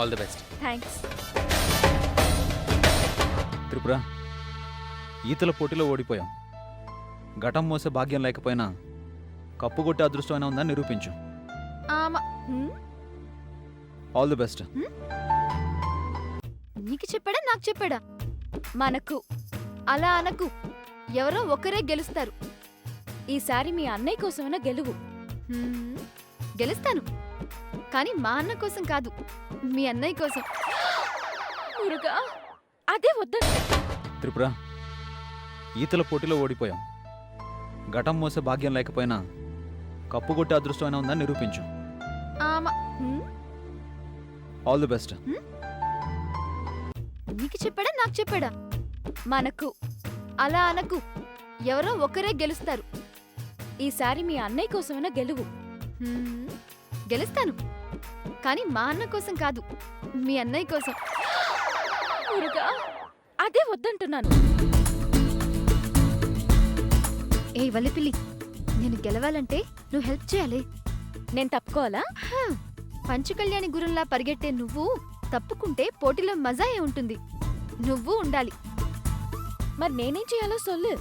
All the best. Thanks. Tripura, ఈతల పోటీలో ఓడిపోయాం. ఘటం మోసే భాగ్యం లేకపోయినా కప్పు కొట్టే అదృష్టమైన ఉందని నిరూపించు. All the best. నీకు చెప్పాడా నాకు చెప్పాడా? మనకు అలా అనకు. ఎవరో ఒకరే గెలుస్తారు. ఈసారి మీ అన్నయ్య కోసమైనా గెలువు. గెలుస్తాను, కానీ మా అన్న కోసం కాదు, మీ అన్నయ్య కోసం. మురుగా, అదే వద్ద. త్రిపుర, ఈతల పోటీలో ఓడిపోయాం. ఘటం మోసే భాగ్యం లేకపోయినా కప్పు కొట్టే అదృష్టమైన ఉందని నిరూపించు. All the best. నీకు చెప్పాడా నాకు చెప్పాడా? మనకు అలా అనకు. ఎవరో ఒకరే గెలుస్తారు. ఈసారి మీ అన్నయ్య కోసమైనా గెలువు. గెలుస్తాను, కానీ మా అన్న కోసం కాదు, మీ అన్నయ్య కోసం. మురుగా, అదే వద్దంటున్నాను. ఏ వల్లిపిల్లి, నేను గెలవాలంటే నువ్వు హెల్ప్ చేయాలి. నేను తప్పుకోవాలా? పంచకళ్యాణి గురుల్లా పరిగెట్టే నువ్వు తప్పుకుంటే పోటీలో మజాయే ఉంటుంది. నువ్వు ఉండాలి. మరి నేనేం చేయాలో సొల్లు.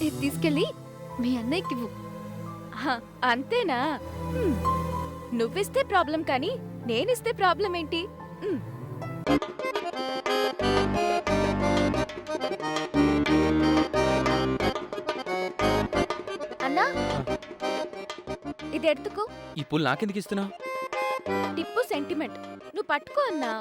ఇది తీసుకెళ్ళి మీ అన్నయ్యకివ్వు. అంతేనా? నువ్విస్తే ప్రాబ్లం, కానీ నేనిస్తే ప్రాబ్లం ఏంటి? అన్నా, ఇది ఎత్తుకో. ఈ పూలు నాకెందుకు ఇస్తున్నా? టిప్పు సెంటిమెంట్, నువ్వు పట్టుకో అన్నా.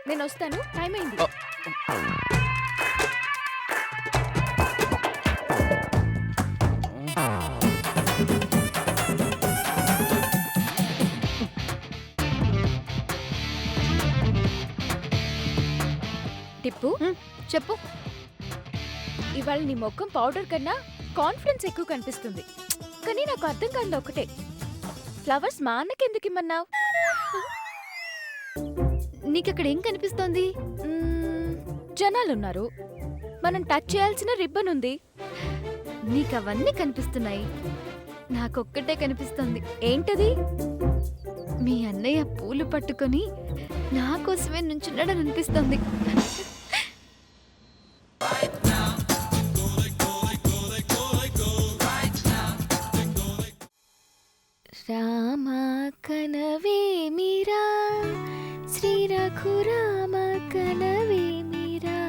నేను వస్తాను, టైం అయింది. టిప్పు, చెప్పు. ఇవాళ నీ ముఖం పౌడర్ కన్నా కాన్ఫిడెన్స్ ఎక్కువ కనిపిస్తుంది. కానీ నాకు అర్థం కాదు ఒకటే, ఫ్లవర్స్ మా అన్నకెందుకు ఇమ్మన్నావు? నీకక్కడ ఏం కనిపిస్తోంది? జనాలున్నారు, మనం టచ్ చేయాల్సిన రిబ్బన్ ఉంది. నీకవన్నీ కనిపిస్తున్నాయి, నాకొక్కటే కనిపిస్తోంది. ఏంటది? మీ అన్నయ్య పూలు పట్టుకొని నా కోసమే నుంచున్నాడని అనిపిస్తోంది. రామ కనవే మీరా, శ్రీ రఘురామ కనవే మీరా,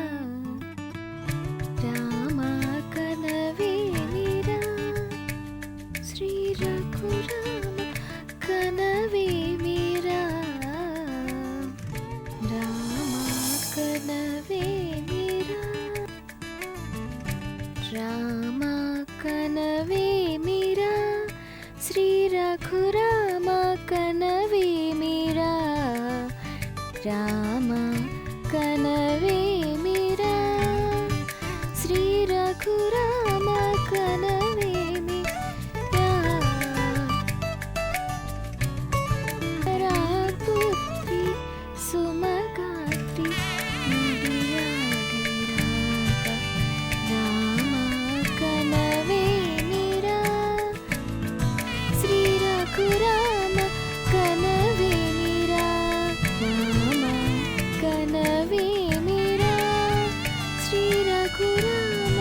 రామ కనవే మీరా, శ్రీ రఘురామ కనవే మీరా, రామ కనవే మీరా, రామ కనవే మీరా, శ్రీ రఘురామ కనవే మీరా, రామ కనవే మీరా, శ్రీ రఘురామ కనవే మీరా, రాపుత్రి సుమగాత్రి రామ కనవే మీరా, శ్రీ రఘురామ కనవే మీరా, రామ కనవే మీరా, శ్రీ రఘురామ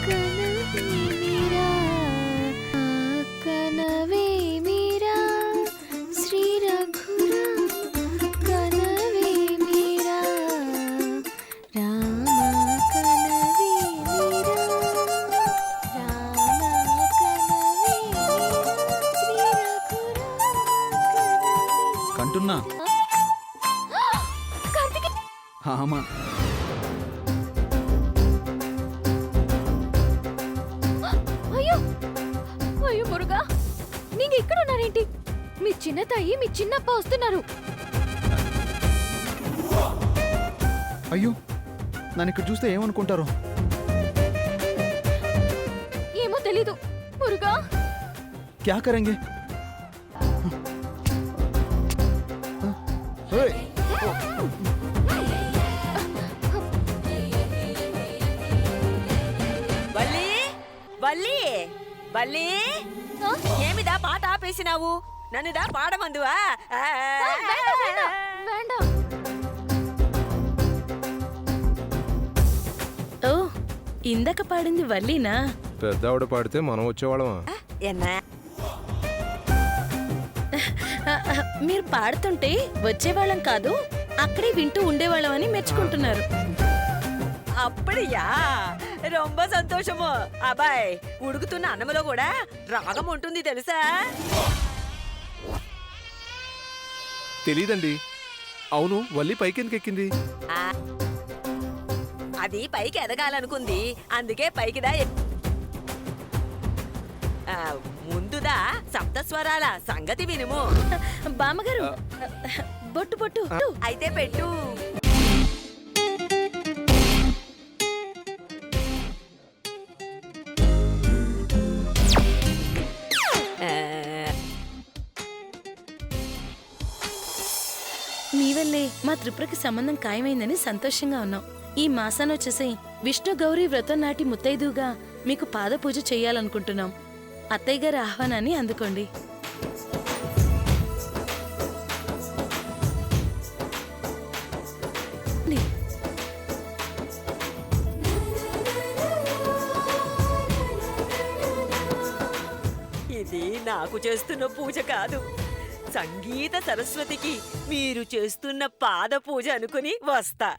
కనవే మీరా, కనవే మీరా, శ్రీ రఘురామ కనవే మీరా, రామ కనవే మీరా, రామ కనవే మీరా, శ్రీ రఘురామ కనవే. కంటున్నా కార్తిక్, ఆమా. అయ్యో అయ్యో మురుగా, నీకు ఇక్కడ ఉన్నారేంటి? మీ చిన్న తాయి మీ చిన్నప్ప వస్తున్నారు. అయ్యో, నన్ను ఇక్కడ చూస్తే ఏమనుకుంటారు? ఏమో తెలీదు, మురుగా క్యా కరెంగే వల్లి వల్లి వల్లి ఆ? ఏమిదా పాట ఆపేసినావు నన్నుదా పాడమందువా వేండా ఓ ఇందాక పాడింది వల్లీనా? పెద్దావిడ పాడితే మనం వచ్చేవాళ్ళమా? ఎన్నా మీరు పాడుతుంటే వచ్చేవాళ్ళం కాదు, అక్కడే వింటూ ఉండేవాళ్ళం అని మెచ్చుకుంటున్నారు. అప్పుడియా రొంబ సంతోషము. అబ్బాయ్ ఉడుకుతున్న అన్నములో కూడా రాగం ఉంటుంది తెలుసా? తెలీదండి. అవును, వల్లి పైకెందుకు ఎక్కింది? ఆ, అది పైకి ఎదగాలనుకుంది, అందుకే పైకిదా ముందుదా సప్తస్వరాల సంగతి వినుము. బామ్మగారు బొట్టు బొట్టు అయితే పెట్టు. మీ వల్లే మా త్రిపురకి సంబంధం ఖాయమైందని సంతోషంగా ఉన్నాం. ఈ మాసాన వచ్చేసి విష్ణు గౌరీ వ్రతం నాటి ముత్తైదుగా మీకు పాద పూజ చేయాలనుకుంటున్నాం. అత్తయ్య గారి ఆహ్వానాన్ని అందుకోండి. ఇది నాకు చేస్తున్న పూజ కాదు, సంగీత సరస్వతికి మీరు చేస్తున్న పాద పూజ అనుకుని వస్తా.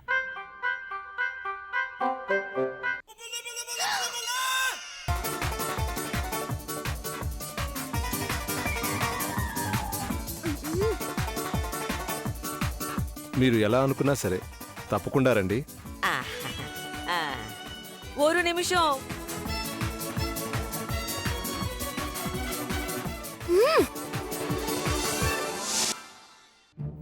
మీరు ఎలా అనుకున్నా సరే తప్పకుండా రండి. ఆహా, ఆ, ఓరు నిమిషం.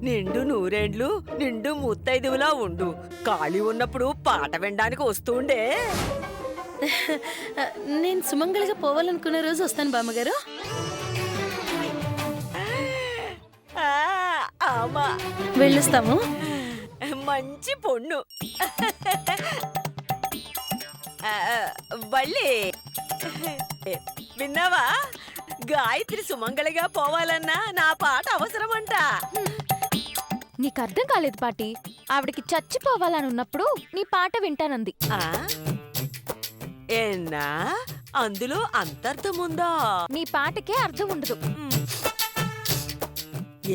నిండు నూరేండ్లు నిండు ముత్తైదువులా ఉండు. ఖాళీ ఉన్నప్పుడు పాట వినడానికి వస్తుండే. నేను సుమంగళిగా పోవాలనుకున్న రోజు వస్తాను బామ్మగారు. ఆ, ఆమా వెళ్ళొస్తాము. మంచి పొన్ను. వల్లి విన్నావా? గాయత్రి సుమంగళిగా పోవాలన్నా నా పాట అవసరమంట. నీకు అర్థం కాలేదు పాటి. ఆవిడకి చచ్చిపోవాలని ఉన్నప్పుడు నీ పాట వింటానంది. ఆ? ఏన్నా అందులో అంతర్థముందా? నీ పాటకే అర్థం ఉండదు.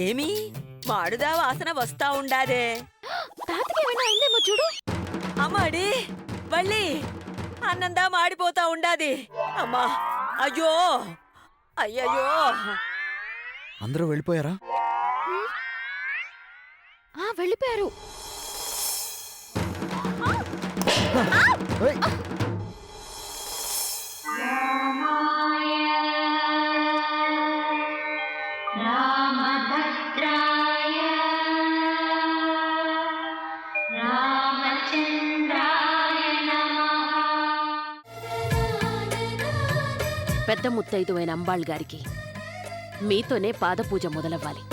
ఏమి మాడుదా వాసన వస్తా ఉండాదే? తాతకేమైనా అయిందేమో చూడు. అమ్మాడి వల్లి అన్నందా మాడిపోతా ఉండాది. అమ్మా అయ్యో అయ్యయ్యో. అందరూ వెళ్ళిపోయారా? వెళ్ళిపోయారు. పెద్ద ముత్తైదువైన అంబాళ్ గారికి మీతోనే పాదపూజ మొదలవ్వాలి.